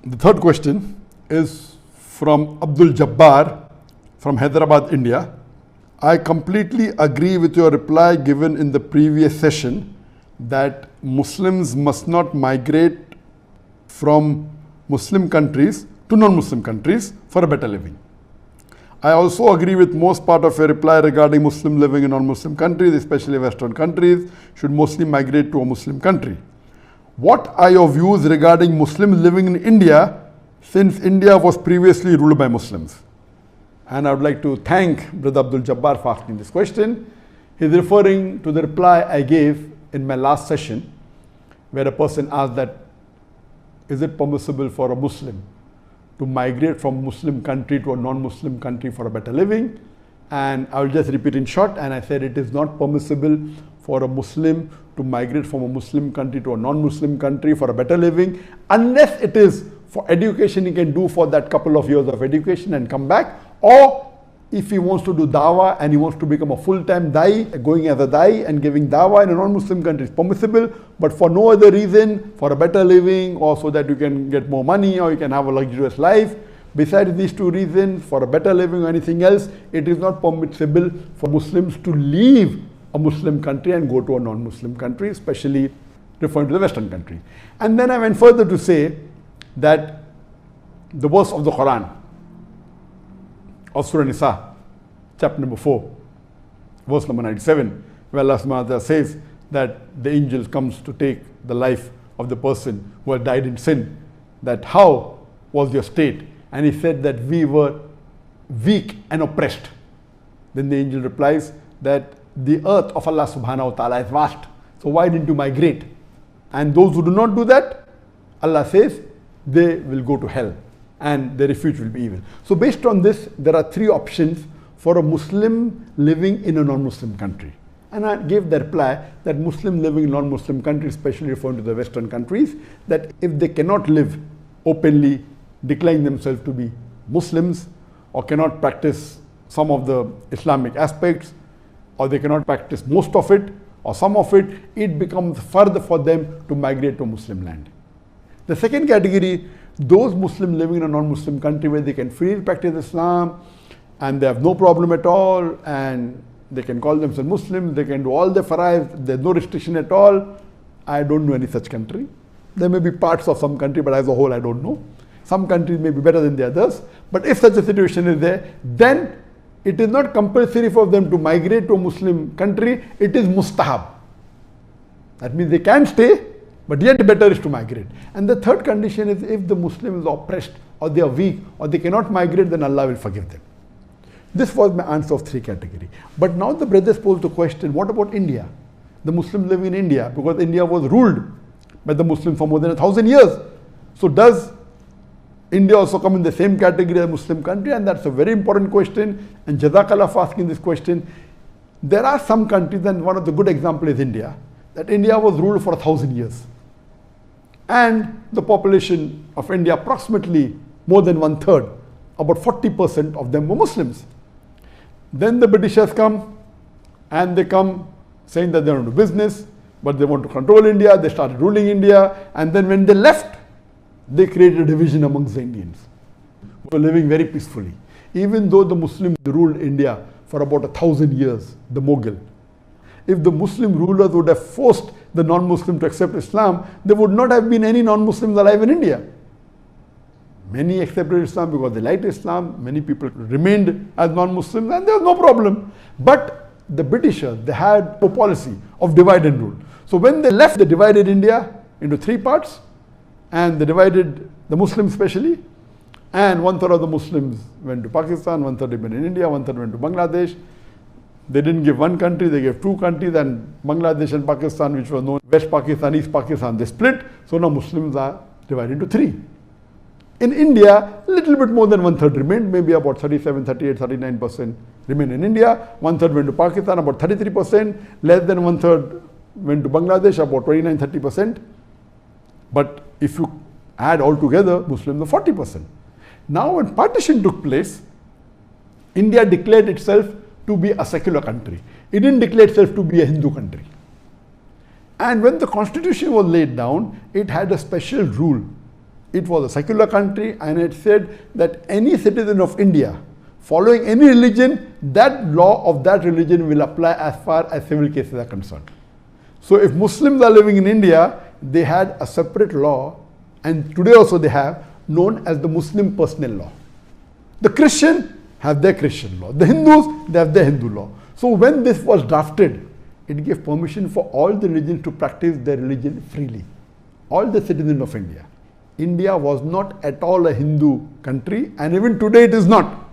The third question is from Abdul Jabbar from Hyderabad, India. I completely agree with your reply given in the previous session that Muslims must not migrate from Muslim countries to non-Muslim countries for a better living. I also agree with most part of your reply regarding Muslim living in non-Muslim countries, especially Western countries, should mostly migrate to a Muslim country. What are your views regarding Muslims living in India, since India was previously ruled by Muslims? And I would like to thank Brother Abdul Jabbar for asking this question. He's referring to the reply I gave in my last session, where a person asked that, is it permissible for a Muslim to migrate from Muslim country to a non-Muslim country for a better living? And I will just repeat in short, and I said it is not permissible for a Muslim to migrate from a Muslim country to a non-Muslim country for a better living, unless it is for education. He can do for that couple of years of education and come back, or if he wants to do dawah and he wants to become a full-time da'i, going as a da'i and giving dawah in a non-Muslim country is permissible, but for no other reason, for a better living or so that you can get more money or you can have a luxurious life, besides these two reasons, for a better living or anything else, it is not permissible for Muslims to leave a Muslim country and go to a non-Muslim country, especially referring to the Western country. And then I went further to say that the verse of the Quran of Surah Nisa, chapter number 4, verse number 97, where Allah subhanahu wa ta'ala says that the angel comes to take the life of the person who had died in sin, that how was your state? And he said that we were weak and oppressed. Then the angel replies that the earth of Allah subhanahu wa ta'ala is vast, so why didn't you migrate? And those who do not do that, Allah says, they will go to hell and their refuge will be evil. So based on this, there are three options for a Muslim living in a non-Muslim country. And I gave the reply that Muslim living in non-Muslim countries, especially referring to the Western countries, that if they cannot live openly, declaring themselves to be Muslims, or cannot practice some of the Islamic aspects, or they cannot practice most of it or some of it, it becomes further for them to migrate to Muslim land. The second category, those Muslims living in a non-Muslim country where they can freely practice Islam and they have no problem at all, and they can call themselves Muslims, they can do all the fara'id, there's no restriction at all. I don't know any such country. There may be parts of some country, but as a whole I don't know. Some countries may be better than the others, but if such a situation is there, then it is not compulsory for them to migrate to a Muslim country, it is mustahab. That means they can stay, but yet better is to migrate. And the third condition is if the Muslim is oppressed or they are weak or they cannot migrate, then Allah will forgive them. This was my answer of three categories. But now the brothers posed the question, what about India? The Muslims living in India, because India was ruled by the Muslims for more than 1,000 years. So does India also come in the same category as a Muslim country? And that's a very important question. And Jazakallah for asking this question. There are some countries, and one of the good examples is India, that India was ruled for 1,000 years. And the population of India, approximately more than 1/3, about 40% of them were Muslims. Then the Britishers come, and they come saying that they want to do business, but they want to control India. They started ruling India, and then when they left, they created a division amongst the Indians who were living very peacefully. Even though the Muslims ruled India for about 1,000 years, the Mughal, if the Muslim rulers would have forced the non-Muslim to accept Islam, there would not have been any non-Muslims alive in India. Many accepted Islam because they liked Islam. Many people remained as non-Muslims, and there was no problem. But the Britishers, they had a policy of divide and rule. So when they left, they divided India into three parts, and they divided the Muslims especially, and 1/3 of the Muslims went to Pakistan, 1/3 went in India, 1/3 went to Bangladesh. They didn't give one country, they gave two countries, and Bangladesh and Pakistan, which was known West Pakistan, East Pakistan, they split. So now Muslims are divided into three. In India, a little bit more than 1/3 remained, maybe about 37, 38, 39% remained in India. 1/3 went to Pakistan, about 33%. Less than 1/3 went to Bangladesh, about 29, 30%. But if you add all together, Muslims are 40%. Now when partition took place, India declared itself to be a secular country. It didn't declare itself to be a Hindu country. And when the constitution was laid down, it had a special rule It was a secular country, and it said that any citizen of India following any religion, that law of that religion will apply as far as civil cases are concerned. So if Muslims are living in India, they had a separate law, and today also they have, known as the Muslim personal law. The Christian have their Christian law. The Hindus, they have their Hindu law. So when this was drafted, it gave permission for all the religions to practice their religion freely. All the citizens of India. India was not at all a Hindu country, and even today it is not.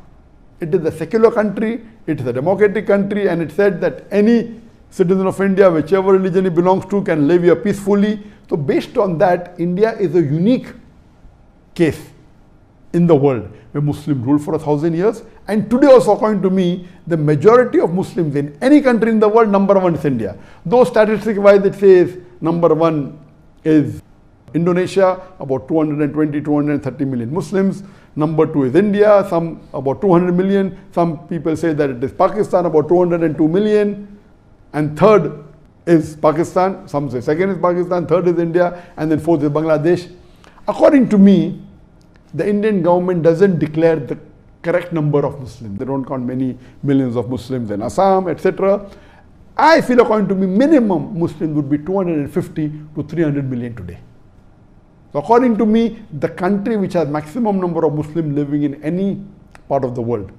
It is a secular country, it is a democratic country, and it said that any citizen of India, whichever religion he belongs to, can live here peacefully. So based on that, India is a unique case in the world where Muslims ruled for 1,000 years. And today also, according to me, the majority of Muslims in any country in the world, number one is India. Though statistic-wise it says number one is Indonesia, about 220, 230 million Muslims. Number two is India, some about 200 million. Some people say that it is Pakistan, about 202 million. And third is Pakistan. Some say second is Pakistan, third is India, and then fourth is Bangladesh. According to me, the Indian government doesn't declare the correct number of Muslims. They don't count many millions of Muslims in Assam, etc. I feel, according to me, minimum Muslims would be 250 to 300 million today. So according to me, the country which has maximum number of Muslims living in any part of the world,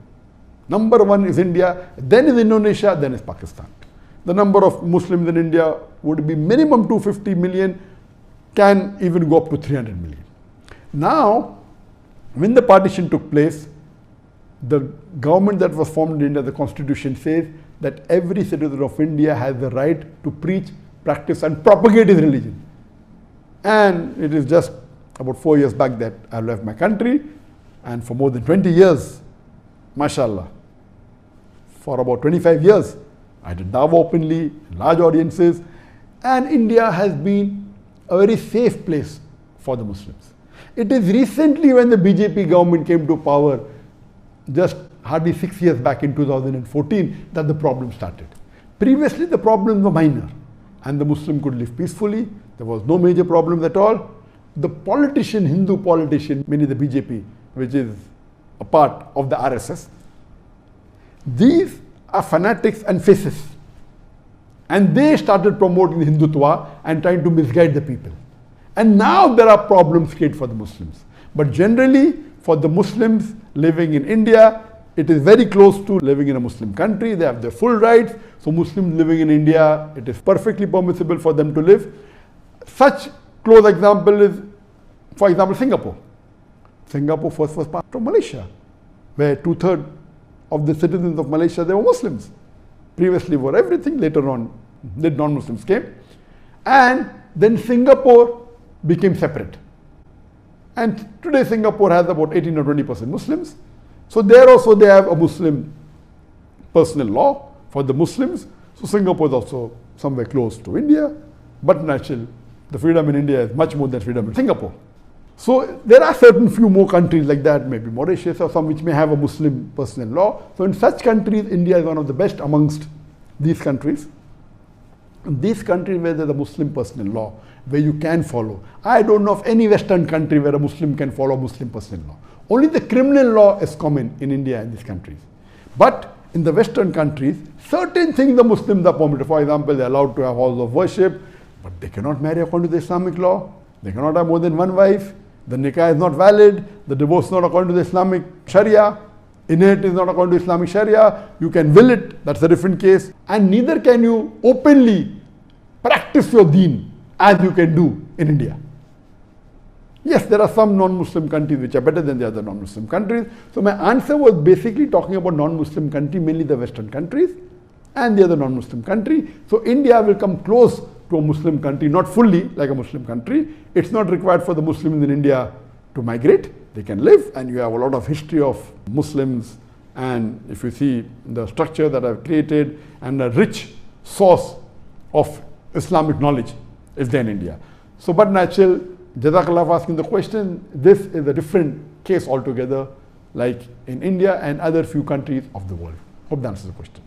number one is India, then is Indonesia, then is Pakistan. The number of Muslims in India would be minimum 250 million, can even go up to 300 million. Now, when the partition took place, the government that was formed in India, the constitution says that every citizen of India has the right to preach, practice and propagate his religion. And it is just about 4 years back that I left my country, and for more than 20 years, mashallah, for about 25 years, I did dawah openly, large audiences, and India has been a very safe place for the Muslims. It is recently when the BJP government came to power, just hardly 6 years back in 2014, that the problem started. Previously, the problems were minor, and the Muslim could live peacefully. There was no major problems at all. The politician, Hindu politician, mainly the BJP, which is a part of the RSS, these are fanatics and fascists. And they started promoting Hindutva and trying to misguide the people. And now there are problems created for the Muslims. But generally, for the Muslims living in India, it is very close to living in a Muslim country. They have their full rights. So Muslims living in India, it is perfectly permissible for them to live. Such close example is, for example, Singapore. Singapore first was part of Malaysia, where 2/3 of the citizens of Malaysia, they were Muslims. Previously were everything, later on the non-Muslims came. And then Singapore became separate. And today Singapore has about 18 or 20% Muslims. So there also they have a Muslim personal law for the Muslims. So Singapore is also somewhere close to India. But naturally, the freedom in India is much more than freedom in Singapore. So there are certain few more countries like that, maybe Mauritius or some which may have a Muslim personal law. So in such countries, India is one of the best amongst these countries. In these countries where there's a Muslim personal law, where you can follow. I don't know of any Western country where a Muslim can follow Muslim personal law. Only the criminal law is common in India and these countries. But in the Western countries, certain things the Muslims are permitted. For example, they're allowed to have halls of worship, but they cannot marry according to the Islamic law. They cannot have more than one wife. The nikah is not valid. The divorce is not according to the Islamic Sharia. Inheritance is not according to Islamic Sharia. You can will it, that's a different case. And neither can you openly practice your deen as you can do in India. Yes, there are some non-Muslim countries which are better than the other non-Muslim countries. So my answer was basically talking about non-Muslim countries, mainly the Western countries and the other non-Muslim country. So India will come close to a Muslim country, not fully like a Muslim country. It's not required for the Muslims in India to migrate. They can live, and you have a lot of history of Muslims, and if you see the structure that I've created and a rich source of Islamic knowledge is there in India. So but natural, Jazakallah for asking the question. This is a different case altogether, like in India and other few countries of the world. Hope that answers the question.